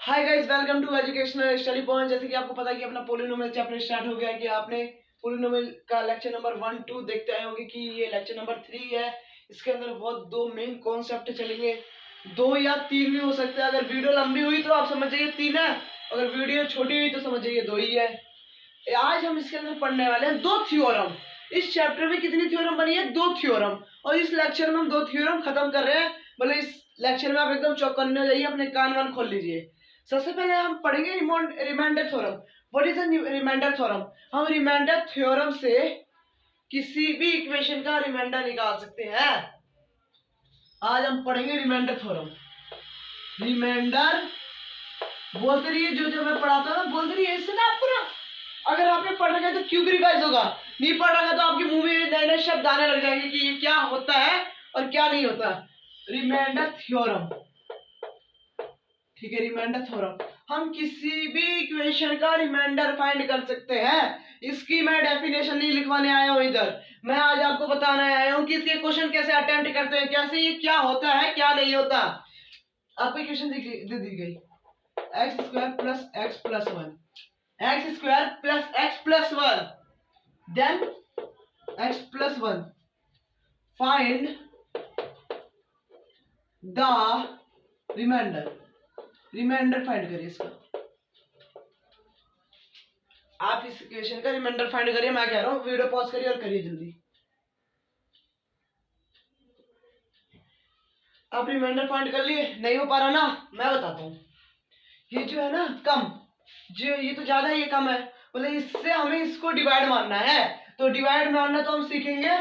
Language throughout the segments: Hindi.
Hi guys, welcome to educational study point. जैसे कि आपको पता है कि अपना पोलिनोमियल चैप्टर स्टार्ट हो गया है कि आपने पोलिनोमियल का लेक्चर नंबर 1 2 देखते आए होंगे कि ये लेक्चर नंबर 3 है। इसके अंदर बहुत दो मेन कॉन्सेप्ट चलेंगे, दो या तीन भी हो सकते हैं। अगर वीडियो लंबी हुई तो आप समझ जाइए 3 है, अगर वीडियो छोटी हुई तो समझ जाइए 2 ही है। आज हम इसके अंदर पढ़ने वाले हैं 2 थ्योरम। इस चैप्टर में कितनी थ्योरम बनी है? 2 थ्योरम। और इस लेक्चर में हम 2 थ्योरम खत्म कर रहे हैं। मतलब इस लेक्चर में आप एकदम चौकन्ने हो जाइए, अपने कान वान खोल लीजिए। सबसे पहले हम पढ़ेंगे remainder theorem. What is remainder theorem? हम रिमाइंडर थ्योरम से किसी भी इक्वेशन का रिमाइंडर निकाल सकते हैं। आज हम पढ़ेंगे रिमाइंडर थ्योरम। रिमाइंडर बोलते रहिए, जो जो मैं पढ़ाता हूँ बोलते रहिए, इससे ना आपको ना, अगर आपने पढ़ रखा है तो क्यों रिवाइज होगा, नहीं पढ़ रखा तो आपके मुंह में नए नए शब्द आने लग जाएंगे कि ये क्या होता है और क्या नहीं होता। रिमाइंडर थ्योरम, ठीक है। रिमाइंडर थ्योरम, हम किसी भी इक्वेशन का रिमाइंडर फाइंड कर सकते हैं। इसकी मैं डेफिनेशन नहीं लिखवाने आया हूं इधर, मैं आज आपको बताने आया हूं कि इसके क्वेश्चन कैसे अटेम्प्ट करते हैं, कैसे ये क्या होता है क्या नहीं होता। आपको इक्वेशन दे दी गई x square plus x plus one, x square plus x plus one, then x plus one, find the remainder. Remainder फाइंड करिए इसका, आप इस इक्वेशन का रिमाइंडर फाइंड करिए। मैं कह रहा हूं वीडियो पॉज करिए और करिए जल्दी। आप रिमाइंडर फाइंड कर लिए? नहीं हो पा रहा ना, मैं बताता हूं। ये जो है ना कम, जो ये तो ज्यादा है, ये कम है, मतलब इससे हमें इसको डिवाइड मानना है। तो डिवाइड मानना तो हम सीखेंगे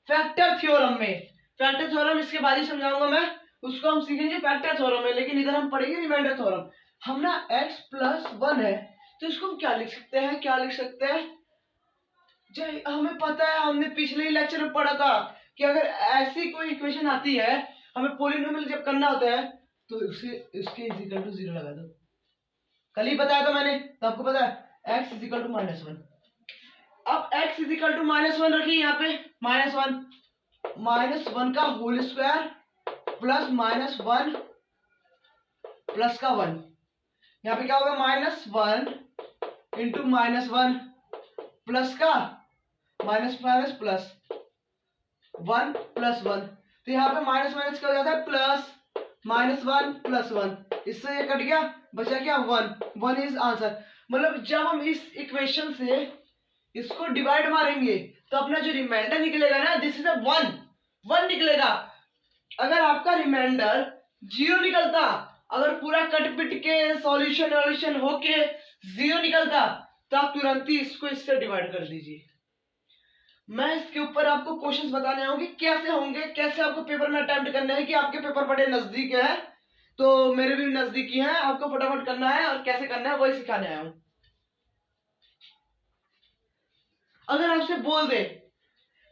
फैक्टर थ्योरम में। फैक्टर थ्योरम इसके बाद ही समझाऊंगा मैं, उसको हम सीखेंगे फैक्टर थ्योरम में। लेकिन इधर हम पढ़ेंगे रिमाइंडर थ्योरम। हम ना x प्लस वन है तो इसको हम क्या लिख सकते हैं, क्या लिख सकते हैं? जो हमें पता है, हमने पिछले ही लेक्चर में पढ़ा था कि अगर ऐसी कोई इक्वेशन आती है, हमें पोलिनोमियल जब करना होता है तो उसे इसके इज इक्वल टू 0 लगा दो। कल ही बताया था मैंने, तो आपको पता है x इज इक्वल टू -1। अब x इज इक्वल टू -1 रखिए यहाँ पे, -1 का होल स्क्वायर प्लस -1 प्लस का 1। यहाँ पे क्या होगा? -1 इंटू -1 प्लस का माइनस प्लस 1 प्लस 1। तो यहाँ पे माइनस माइनस क्या हो जाता है? प्लस, -1 प्लस 1, इससे ये कट गया, बचा क्या? 1 इज आंसर। मतलब जब हम इस इक्वेशन से इसको डिवाइड मारेंगे तो अपना जो रिमाइंडर निकलेगा ना, दिस इज अ 1 निकलेगा। अगर आपका रिमाइंडर 0 निकलता, अगर पूरा कट पिट के सॉल्यूशन होके 0 निकलता, तो आप तुरंत ही इसको इससे डिवाइड कर दीजिए। मैं इसके ऊपर आपको क्वेश्चंस बताने आया हूं कि कैसे होंगे, कैसे आपको पेपर में अटेम्प्ट करने हैं। कि आपके पेपर बड़े नजदीक है, तो मेरे भी नजदीकी है, आपको फटाफट करना है और कैसे करना है वही सिखाने आया हूं। अगर आपसे बोल दे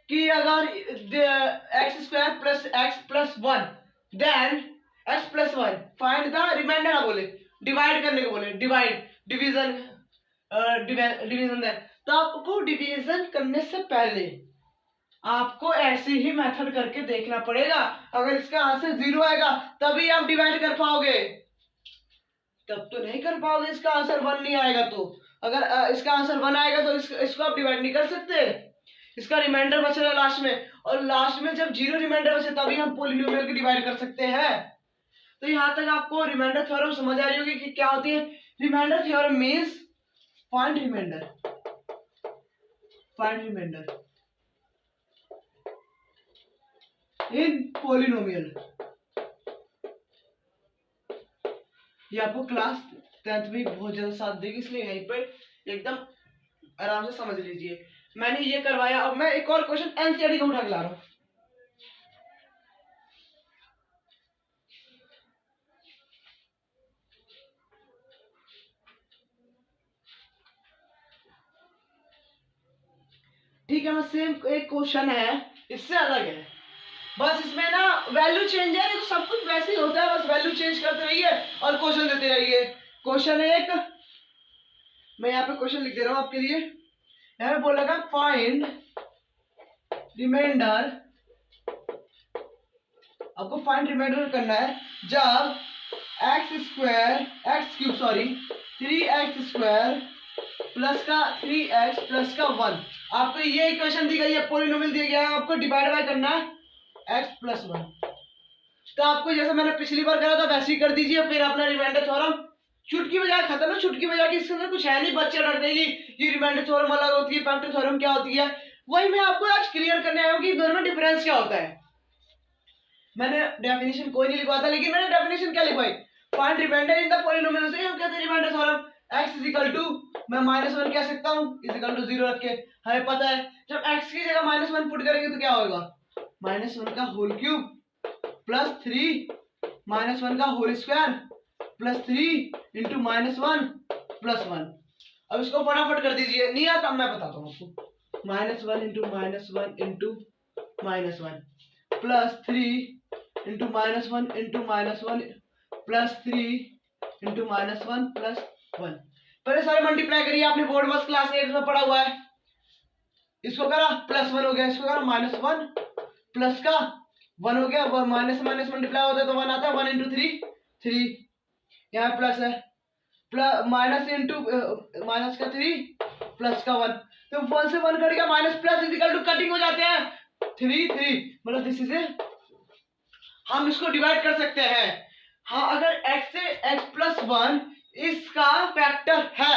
कि अगर x square plus x plus one then x plus one find the remainder, ना बोले डिवाइड करने को, बोले डिवीजन देन, तो आपको डिवीजन करने से पहले आपको ऐसे ही मेथड करके देखना पड़ेगा। अगर इसका आंसर 0 आएगा तभी आप डिवाइड कर पाओगे, तब तो नहीं कर पाओगे। इसका आंसर 1 नहीं आएगा तो, अगर इसका आंसर 1 आएगा तो इसको आप डिवाइड नहीं कर सकते। इसका रिमाइंडर बचेगा लास्ट में, और लास्ट में जब 0 रिमाइंडर बचे तभी हम पोलिनोमियल को डिवाइड कर सकते हैं। तो यहां तक आपको रिमाइंडर थ्योरम समझ आ रही होगी कि क्या होती है। Remainder theorem means find remainder, find remainder in polynomial. ये आपको क्लास 10th में बहुत ज्यादा साथ देगी, इसलिए यहीं पर एकदम आराम से समझ लीजिए। मैंने ये करवाया, अब मैं एक और क्वेश्चन एनसीईआरटी का उठा के ला रहा हूं। ठीक है, मैं सेम एक क्वेश्चन है, इससे अलग है, बस इसमें ना वैल्यू चेंज है, तो सब कुछ वैसे ही होता है, बस वैल्यू चेंज करते रहिए और क्वेश्चन देते रहिए। क्वेश्चन एक, मैं यहाँ पे क्वेश्चन लिख दे रहा हूं आपके लिए। यहाँ पे बोलेगा फाइंड रिमाइंडर, आपको फाइंड रिमाइंडर करना है जब x cube sorry 3x² plus का 3x प्लस का 1। आपको ये इक्वेशन दी गई है, पॉलिनोमियल दिया गया है, आपको डिवाइड बाय करना है x प्लस 1। तो आपको जैसे मैंने पिछली बार करा था वैसे ही कर दीजिए, फिर अपना रिमाइंडर थ्योरम छुटकी बजाय खत्म है। छुटकी बजाय की इसके अंदर कुछ है नहीं, बच्चे डरते हैं कि रिमाइंडर थ्योरम अलग होती है, फैक्टर थ्योरम क्या होती है। वही मैं आपको आज क्लियर करने आया हूँ कि दोनों में डिफरेंस क्या होता है। मैंने डेफिनेशन कोई नहीं लिखवाया था, लेकिन मैंने डेफिनेशन क्या लिखवाई, find remainder in the polynomial से हम कहते हैं remainder theorem x is equal to, मैं -1 कह सकता हूँ इज इक्वल टू 0 रख के। हमें पता है जब x की जगह -1 पुट करेंगे तो क्या होगा, -1 का होल क्यूब प्लस 3 -1 का whole square plus 3 into -1 plus 1। अब इसको फटाफट कर दीजिए, नहीं आता मैं बताता हूँ आपको। -1 into -1 into -1 plus 3 into -1 into -1 plus 3 into -1 plus 1। पहले सारे मल्टीप्लाई करिए, आपने बोर्ड बस क्लास 8 में पढ़ा हुआ है। इसको करा +1 हो गया, इसको करा -1 प्लस का 1 हो गया, माइनस माइनस मल्टीप्लाई होता है तो 1 आता है। 1 इंटू 3 यहाँ प्लस है, प्लस माइनस इंटू माइनस का 3 प्लस का 1, तो 1 से 1 कट गया, minus plus is equal to cutting हो जाते हैं 3 मतलब दिस इज हम इसको डिवाइड कर सकते हैं। हाँ, अगर x से x प्लस 1 इसका फैक्टर है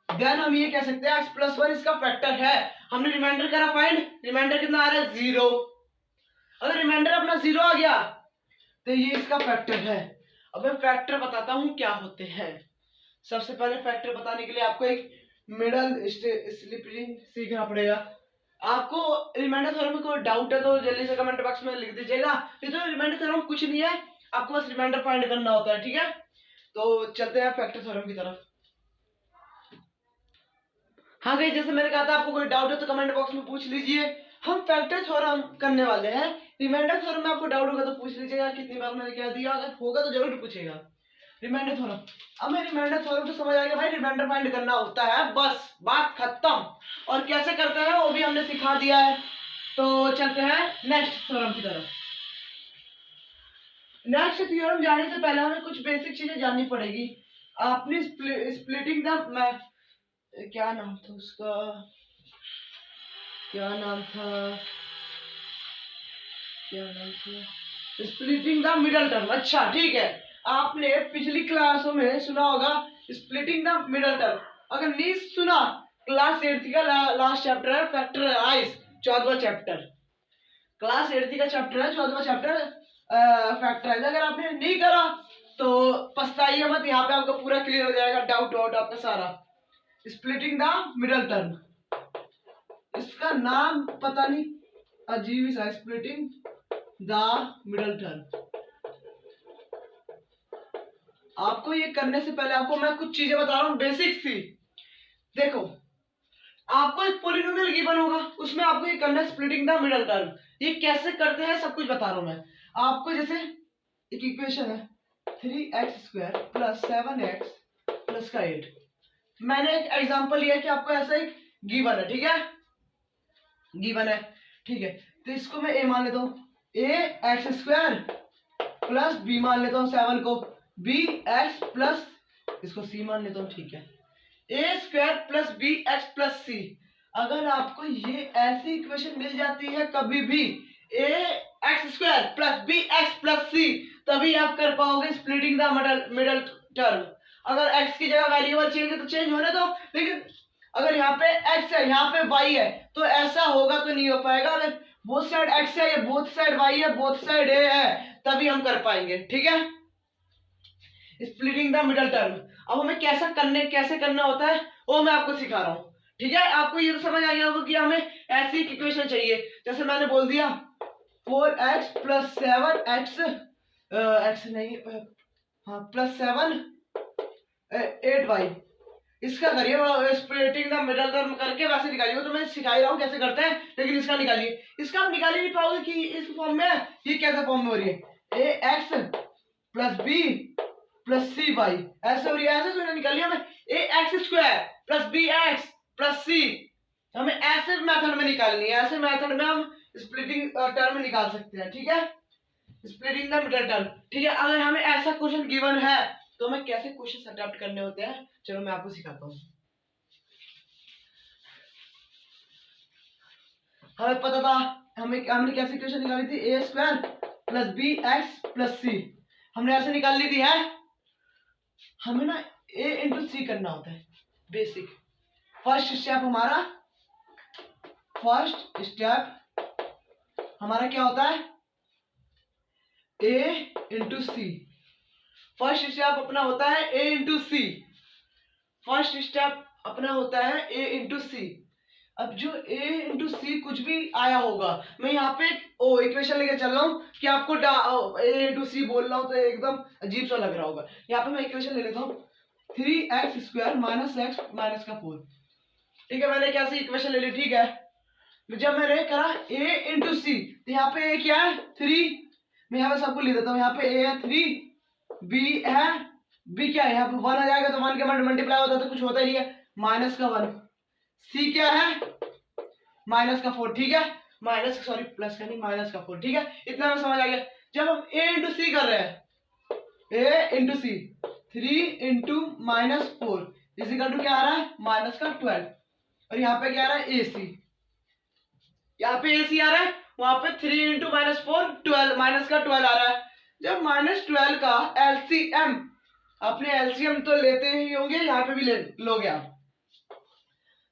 देन हम ये कह सकते हैं x प्लस 1 इसका फैक्टर है। हमने रिमाइंडर करा फाइंड, रिमाइंडर कितना आ रहा है 0। अगर रिमाइंडर अपना 0 आ गया तो ये इसका फैक्टर है। अब मैं फैक्टर बताता हूं क्या होते हैं। सबसे पहले फैक्टर बताने के लिए आपको एक मिडल स्प्लिटिंग सीखना पड़ेगा। आपको रिमाइंडर थ्योरम में कोई डाउट है तो जल्दी से कमेंट बॉक्स में लिख दीजिएगा। तो रिमाइंडर थ्योरम कुछ नहीं है, आपको बस रिमाइंडर फाइंड करना होता है, ठीक है। तो चलते हैं फैक्टर थ्योरम की तरफ। हाँ गाइस, जैसे मैंने कहा था आपको कोई डाउट है तो कमेंट बॉक्स में पूछ लीजिए। हम फैक्टर थ्योरम करने वाले हैं। रिमाइंडर थ्योरम में आपको डाउट होगा तो पूछ लीजिएगा, कितनी बार मैंने क्या दिया, अगर होगा तो जरूर पूछेगा। रिमाइंडर थ्योरम, अब मैं रिमाइंडर थ्योरम तो समझ आ गया भाई, रिमाइंडर फाइंड करना होता है, बस बात खत्म। और कैसे करते हैं वो भी हमने सिखा दिया है। तो चलते हैं नेक्स्ट थ्योरम की तरफ। नेक्स्ट थ्योरम जाने से पहले हमें कुछ बेसिक चीजें जाननी पड़ेगी। आपने स्प्लिटिंग द, क्या नाम था उसका, क्या नाम था स्प्लिटिंग द मिडल टर्म। अच्छा ठीक है, आपने पिछली क्लासों में सुना होगा स्प्लिटिंग द मिडल टर्म। अगर नहीं सुना, क्लास 8 का लास्ट चैप्टर है फैक्टराइज, 14वां चैप्टर। क्लास 8 का चैप्टर है 14वां चैप्टर फैक्टराइज। अगर आपने नहीं करा तो पछताइए मत, यहाँ पे आपका पूरा क्लियर हो जाएगा, डाउट आपका सारा। स्प्लिटिंग द मिडल टर्म, इसका नाम पता नहीं अजीब ही सा, स्प्लिटिंग द मिडल टर्म। आपको ये करने से पहले आपको मैं कुछ चीजें बता रहा हूँ बेसिक सी। देखो, आपको एक पॉलिनोमियल गिवन होगा, उसमें आपको ये करना है स्प्लिटिंग द मिडल टर्म। ये कैसे करते हैं सब कुछ बता रहा हूं मैं आपको। जैसे एक इक्वेशन है 3x² प्लस 7x प्लस का 8। मैंने एक एग्जांपल लिया कि आपको ऐसा एक गिवन है, ठीक है, गिवन है, ठीक है। तो इसको मैं a मान लेता हूँ, ax² प्लस b मान लेता हूँ 7 को, bx प्लस इसको c मान लेता हूँ, ठीक है। a² plus bx plus c। अगर आपको ये ऐसी इक्वेशन मिल जाती है कभी भी ax² plus bx plus c, तभी आप कर पाओगे स्प्लिटिंग द मिडल टर्म। अगर x की जगह वेरिएबल चेंज है तो चेंज होने दो, लेकिन अगर यहाँ पे x है यहाँ पे y है तो ऐसा होगा तो नहीं हो पाएगा। अगर बोथ साइड x है, या बोथ साइड y है, बोथ साइड a है, तभी हम कर पाएंगे, ठीक है, स्प्लिटिंग द मिडल टर्म। अब हमें कैसे करना होता है वो मैं आपको सिखा रहा हूँ, ठीक है। आपको ये तो समझ आ गया होगा कि हमें ऐसी इक्वेशन चाहिए। जैसे मैंने बोल दिया 4x प्लस 7x x नहीं हाँ प्लस 7 8y। इसका करिए स्प्लिटिंग द मिडल टर्म करके वैसे निकालिए, तो मैं सिखा ही रहा हूँ कैसे करते हैं, लेकिन इसका निकालिए। इसका आप निकाल ही नहीं पाओगे कि इस फॉर्म में ये कैसा फॉर्म में हो रही है, ax प्लस b प्लस सी वाई, ऐसे हो रही है, ऐसे तो निकालिए। हमें ax² plus bx plus c, हमें ऐसे मेथड में निकालनी है। ऐसे मेथड में हम स्प्लिटिंग टर्म निकाल सकते हैं, ठीक है। Splitting the middle term. ठीक है, अगर हमें ऐसा क्वेश्चन गिवन है तो हमें कैसे क्वेश्चन अडॉप्ट करने होते हैं, चलो मैं आपको सिखाता हूँ। हमें पता था हमने कैसे इक्वेशन निकाली थी, a square plus b x plus c, हमने ऐसे निकाल ली थी है। हमें ना ए इंटू सी करना होता है बेसिक। फर्स्ट स्टेप हमारा क्या होता है, ए इंटू सी। फर्स्ट स्टेप अपना होता है ए इंटू सी। फर्स्ट स्टेप अपना होता है ए इंटू सी। अब जो a इंटू सी कुछ भी आया होगा, मैं यहाँ पे इक्वेशन लेके चल रहा हूँ कि आपको a इंटू सी बोल रहा हूँ तो एकदम अजीब सा लग रहा होगा। यहाँ पे मैं इक्वेशन ले लेता हूँ 3x² माइनस एक्स माइनस का 4। ठीक है, मैंने कैसे इक्वेशन ले ली। ठीक है, जब मैंने करा a इंटू सी तो यहाँ पे a क्या है 3, मैं यहाँ पे सबको लिख देता हूँ। यहाँ पे a है 3, b है, b क्या है यहाँ पे 1 आ जाएगा तो 1 के मल्टीप्लाई होता है तो कुछ होता ही नहीं है, माइनस का 1। सी क्या है माइनस का 4। ठीक है, प्लस का नहीं, माइनस का 4। ठीक है, इतना में समझ आ गया। जब हम a इंटू सी कर रहे हैं, a into c 3 into minus 4 is equal to क्या आ रहा है माइनस का 12। और यहाँ पे क्या आ रहा है ए सी, यहाँ पे ए सी आ रहा है, वहां पे 3 इंटू माइनस 4 12, माइनस का 12 आ रहा है। जब माइनस 12 का एलसीएम, अपने एलसीएम तो लेते ही होंगे, यहाँ पे भी लोगे आप।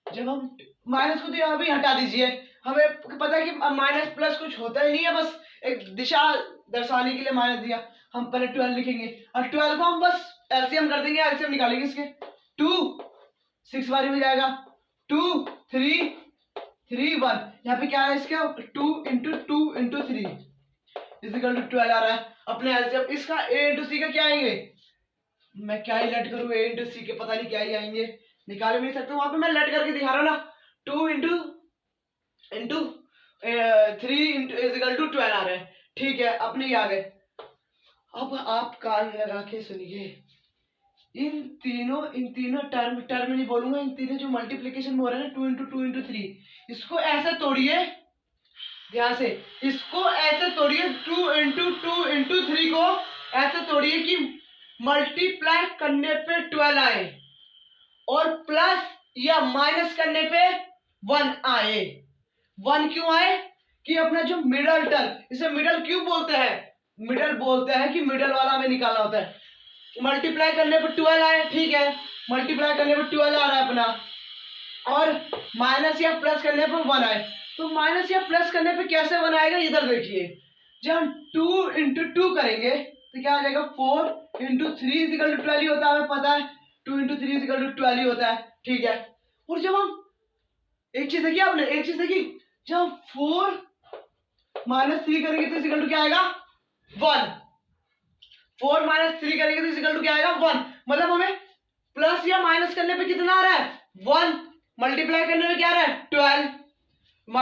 जब हम माइनस को तो यहाँ भी हटा दीजिए, हमें पता है कि माइनस प्लस कुछ होता ही नहीं है, बस एक दिशा दर्शाने के लिए माइनस दिया। हम पहले 12 लिखेंगे और 12 को हम बस एलसीएम कर देंगे, एलसीएम निकालेंगे इसके 2 6 बारी में जाएगा 2 3 3 1। यहाँ पे क्या है इसका 2 इंटू 2 इंटू 3 इजिकल टू 12 आ रहा है। अपने एलसीएम इसका ए इंटू सी का क्या आएंगे, मैं क्या ही लेट करूँ, ए इंटू सी के पता नहीं क्या ही आएंगे, निकाल भी नहीं सकते। वहां पे मैं लेट करके दिखा रहा हूँ ना, 2 इंटू 3 इजिकल टू 12 आ रहे हैं। ठीक है, अपने ही आ गए। अब आप कान लगा के सुनिए, इन तीनों टर्म नहीं बोलूंगा, इन तीनों जो मल्टीप्लिकेशन में हो रहा है ना 2 इंटू 2 इंटू 3, इसको ऐसे तोड़िए ध्यान से, इसको ऐसे तोड़िए 2 इंटू 2 इंटू 3 को ऐसे तोड़िए कि मल्टीप्लाई करने पे 12 आए और प्लस या माइनस करने पे 1 आए। 1 क्यों आए कि अपना जो मिडल टर्म, इसे मिडल क्यों बोलते हैं, मिडल बोलते हैं कि मिडल वाला हमें निकालना होता है। मल्टीप्लाई करने पर 12 आए, ठीक है, मल्टीप्लाई करने पर 12 आ रहा है अपना, और माइनस या प्लस करने पर 1 आए। तो माइनस या प्लस करने पे कैसे 1 आएगा, इधर देखिए, जब हम 2 इंटू 2 करेंगे तो क्या आ जाएगा 4 इंटू 3 इजिकल टू 12 होता है, हमें पता है 2 इंटू 3 इजिकल टू 12 होता है। ठीक है, और जब हम एक चीज देखी आपने, एक चीज देखी, जब 4 माइनस 3 करेंगे तो इजिकल टू क्या आएगा 1। 4 माइनस 3 करेंगे तो इजिकल टू क्या आएगा 1। मतलब हमें प्लस या माइनस करने पे कितना आ रहा है 1, मल्टीप्लाई करने में क्या आ रहा है 12, 1 आ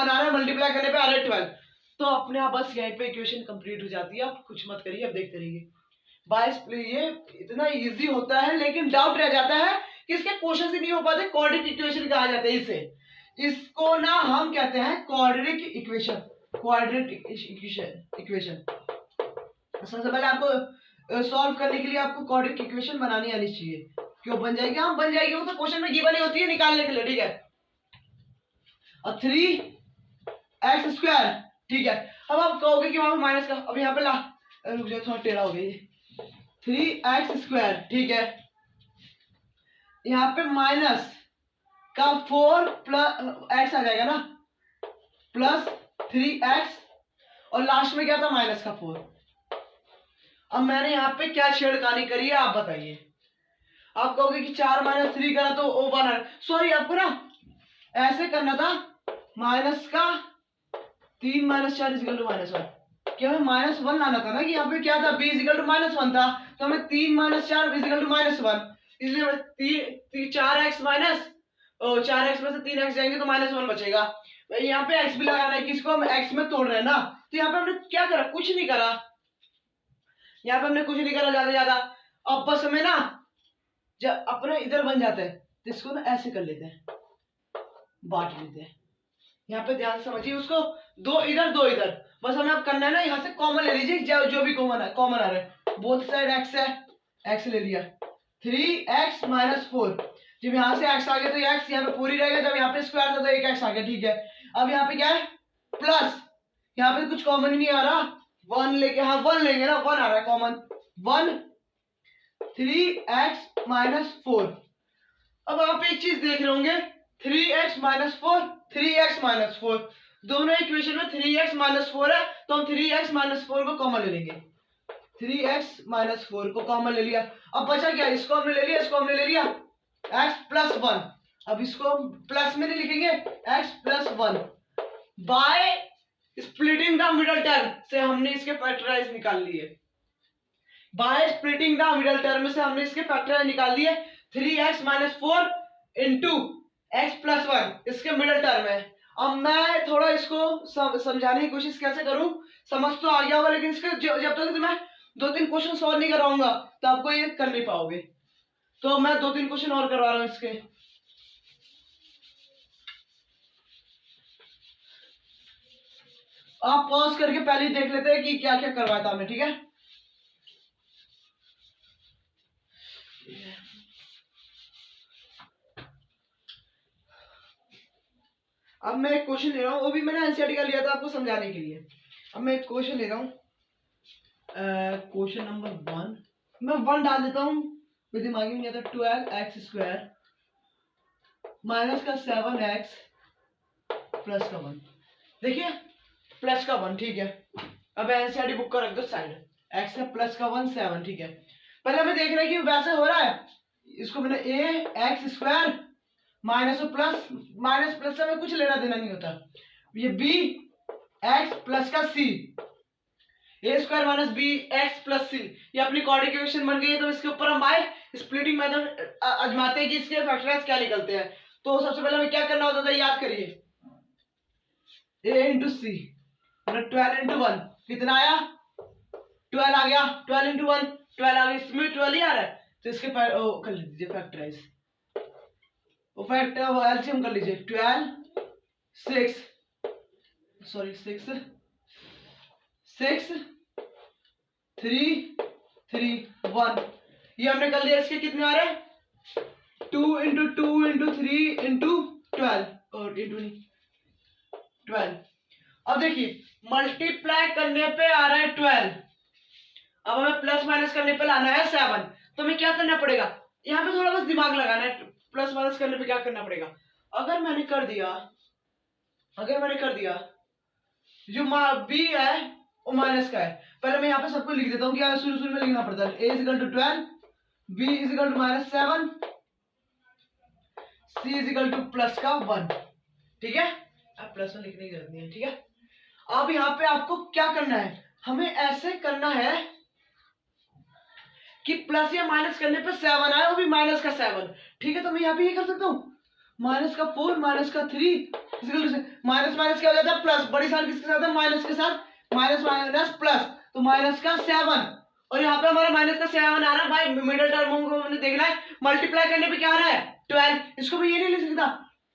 रहा है, मल्टीप्लाई करने पे आ रहा है 12। तो अपने आप बस यहीं पे इक्वेशन कंप्लीट हो जाती है। आप कुछ मत करिए, अब देखते रहिए। बाइस ये इतना इजी होता है, लेकिन डाउट रह जाता है कि इसके क्वेश्चन ही नहीं हो पाते। क्वाड्रेटिक इक्वेशन कहा जाता है इसे, इसको ना हम कहते हैं क्वाड्रेटिक इक्वेशन। क्वाड्रेटिक इक्वेशन सबसे पहले आपको सॉल्व करने के लिए आपको क्वाड्रेटिक इक्वेशन बनानी आनी चाहिए। क्यों बन जाएगी, हम बन जाएगी, वो तो क्वेश्चन में गिवन ही होती है निकालने के लिए। ठीक है, अब 3x², ठीक है। अब आप कहोगे कि वहां पे माइनस का, अब यहाँ पे ला, रुक जाओ थोड़ा टेढ़ा हो गया ये, 3x², ठीक है, यहाँ पे माइनस का 4 प्लस x आ जाएगा ना, प्लस 3x, और लास्ट में क्या था माइनस का 4। अब मैंने यहाँ पे क्या छेड़खानी करी है आप बताइए। आप कहोगे कि 4 माइनस 3 करा तो 1, सॉरी आपको ना ऐसे करना था, माइनस का 3 माइनस 4 इजिकल टू -1, कि हमें -1 लाना था ना, कि यहाँ पे क्या था b इजिकल टू -1 था, तो हमें 3 माइनस 4 इजिकल टू -1, इसलिए 4x माइनस 4x में से 3x जाएंगे तो -1 बचेगा। यहाँ पे x भी लगाना है, किसको हम x में तोड़ रहे हैं ना, तो यहाँ पे हमने क्या करा, कुछ नहीं करा, यहाँ पे हमने कुछ नहीं करा ज्यादा। अब बस हमें ना जब अपने इधर बन जाता है तो इसको ना ऐसे कर लेते हैं, बांट लेते हैं, यहाँ पे ध्यान समझिए उसको, दो इधर दो इधर, बस हमें अब करना है ना, यहाँ से कॉमन ले लीजिए जो भी कॉमन आ रहा है, बोथ साइड x है, x ले लिया, 3x - 4, जब यहाँ से x आ गया तो x यहाँ पे पूरी रहेगा, जब यहाँ पे स्क्वायर था तो एक x आ गया, ठीक है। अब यहाँ पे क्या है प्लस, यहाँ पे कुछ कॉमन ही नहीं आ रहा, 1 लेके, हाँ 1 लेंगे ना, 1 आ रहा है कॉमन, 1 3x - 4। अब आप एक चीज देख रहे होंगे, 3x - 4 3x - 4, दोनों इक्वेशन में 3x - 4 है, तो हम 3x - 4 को कॉमन ले लेंगे, 3x - 4 को कॉमन ले लिया। अब बचा क्या, इसको हमने ले लिया, इसको हमने ले लिया, x + 1, अब इसको प्लस में नहीं लिखेंगे, x + 1 by splitting the middle term से हमने इसके फैक्टराइज निकाल लिए, by splitting the middle term से हमने इसके फैक्टराइज निकाल दिए, 3x - 4 इंटू x + 1 इसके मिडल टर्म है। अब मैं थोड़ा इसको समझाने की कोशिश कैसे करूं, समझ तो आ गया होगा, लेकिन इसके जब तक मैं 2-3 क्वेश्चन सॉल्व नहीं कराऊंगा तो आपको ये कर नहीं पाओगे, तो मैं 2-3 क्वेश्चन और करवा रहा हूं इसके। आप पॉज करके पहले ही देख लेते हैं कि क्या क्या करवाया था हमने, ठीक है। अब मैं एक क्वेश्चन ले रहा हूँ, वो भी मैंने एनसीईआरटी का लिया था आपको समझाने के लिए। अब मैं एक क्वेश्चन ले रहा हूँ, क्वेश्चन नंबर 1, मैं 1 डाल देता हूँ, मेरे दिमाग में नहीं आता, 12x² माइनस का 7x प्लस का 1, देखिए प्लस का 1, ठीक है। अब एनसीईआरटी बुक का रख दो साइड, x है प्लस का 1 7, ठीक है। पहले हमें देखना है कि वैसे हो रहा है, इसको मैंने ax² माइनस और प्लस से हमें कुछ लेना देना नहीं होता, ये b x प्लस का c, a² - bx + c, ये अपनी क्वाड्रेटिक इक्वेशन बन गई है। तो इसके ऊपर हम बाय स्प्लिटिंग मेथड आजमाते हैं कि इसके फैक्टराइज क्या निकलते हैं। तो सबसे पहले हमें क्या करना होता था, याद करिए, a × c मतलब 12 × 1 कितना आया, 12 आ गया, 12 × 1 12 आ गया, इसमें 12 ही आ रहा है, तो इसके कर लीजिए फैक्टराइज, वो फैक्टर एलसीएम कर लीजिए, 12 6 3 3 1, ये हमने कर लिया। इसके कितने आ रहे हैं, 2 × 2 × 3 × 12 और इंटू नहीं 12। अब देखिए मल्टीप्लाई करने पे आ रहा है 12, अब हमें प्लस माइनस करने पे लाना है 7, तो हमें क्या करना पड़ेगा, यहाँ पे थोड़ा बस दिमाग लगाना है, प्लस माइनस करने पे क्या करना पड़ेगा। अगर मैंने कर दिया जो b है वो माइनस का है, पहले मैं यहाँ पे सबको लिख देता हूँ, क्या शुरू में लिखना पड़ता है, a = 12, b = -7, c = प्लस का 1, ठीक है। अब प्लस 1 लिखने की जरूरत नहीं है, ठीक है। अब यहाँ पे आपको क्या करना है, हमें ऐसे करना है कि प्लस या माइनस करने पे 7 आए, वो भी माइनस का 7, ठीक है। तो मैं यहाँ पे ये कर सकता हूँ, -4 -3 माइनस क्या हो जाता है, प्लस, बड़ी साइन किसके साथ है, माइनस के साथ, माइनस प्लस, तो माइनस का 7, और यहाँ पे हमारा माइनस का 7 आ रहा है भाई, मिडिल टर्म को हमने देखना है, मल्टीप्लाई करने पे क्या आ रहा है 12, इसको मैं ये नहीं लिख सकता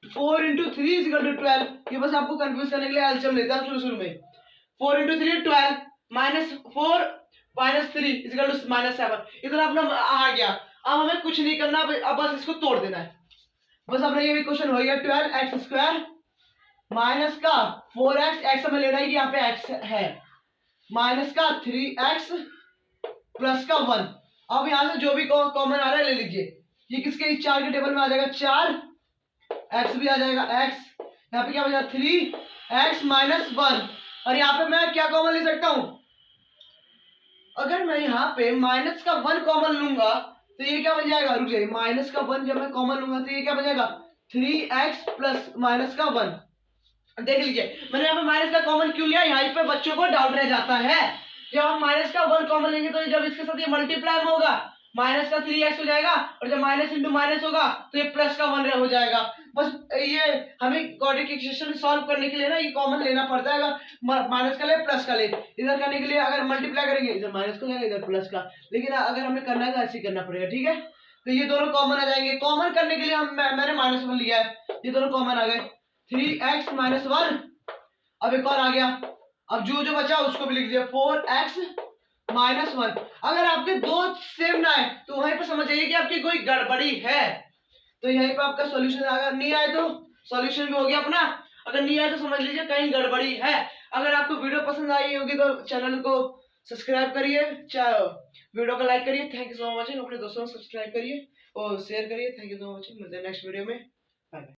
4 × 3 = 12, ये बस आपको कंफ्यूज करने के लिए एलसीएम लेता है शुरू में, 4 × 3 12 -4 -3 = -7, इतना अपना आ गया। अब हमें कुछ नहीं करना, अब बस इसको तोड़ देना है, बस अपना ये भी क्वेश्चन हो गया, 12x² माइनस का 4x, x हमें लेना है कि यहाँ पे x है, माइनस का 3x प्लस का 1। अब यहाँ से जो भी कॉमन आ रहा है ले लीजिए, ये किसके 4 के टेबल में आ जाएगा, 4 x भी आ जाएगा, x यहाँ पे क्या बचा 3x - 1, और यहाँ पे मैं क्या कॉमन ले सकता हूँ, अगर मैं यहाँ पे माइनस का 1 कॉमन लूंगा तो ये क्या बन जाएगा, रुक जाइए, माइनस का 1 जब मैं कॉमन लूंगा तो ये क्या बन जाएगा, 3x प्लस माइनस का 1। देख लीजिए मैंने यहाँ पे माइनस का कॉमन क्यों लिया, यहाँ पे बच्चों को डाउट रह जाता है, जब हम माइनस का 1 कॉमन लेंगे तो जब इसके साथ ये मल्टीप्लाई में होगा माइनस का 3x हो जाएगा, और जब माइनस इंटू माइनस होगा तो ये प्लस का 1 हो जाएगा। बस ये हमें क्वाड्रेटिक इक्वेशन सॉल्व करने के लिए ना ये कॉमन लेना पड़ता है, अगर माइनस का ले प्लस का ले, इधर करने के लिए अगर मल्टीप्लाई करेंगे इधर माइनस का जाएगा इधर प्लस का, लेकिन अगर हमें करना है तो ऐसे ही करना पड़ेगा, ठीक है। तो ये दोनों कॉमन आ जाएंगे, कॉमन करने के लिए मैंने -1 लिया है, ये दोनों कॉमन आ गए, 3x माइनस 1। अब एक और आ गया, अब जो जो बचा उसको भी लिख दिया 4x माइनस 1। अगर आपके दो सेम ना आए तो वहीं पर समझ जाइए कि आपकी कोई गड़बड़ी है। तो यहीं पर आपका सॉल्यूशन अगर नहीं आए तो सॉल्यूशन भी हो गया अपना, अगर नहीं आए तो समझ लीजिए कहीं गड़बड़ी है। अगर आपको वीडियो पसंद आई होगी तो चैनल को सब्सक्राइब करिए, वीडियो को लाइक करिए। Thank you so much. अपने दोस्तों को सब्सक्राइब करिए और शेयर करिए। Thank you so much. मिलते हैं नेक्स्ट वीडियो में।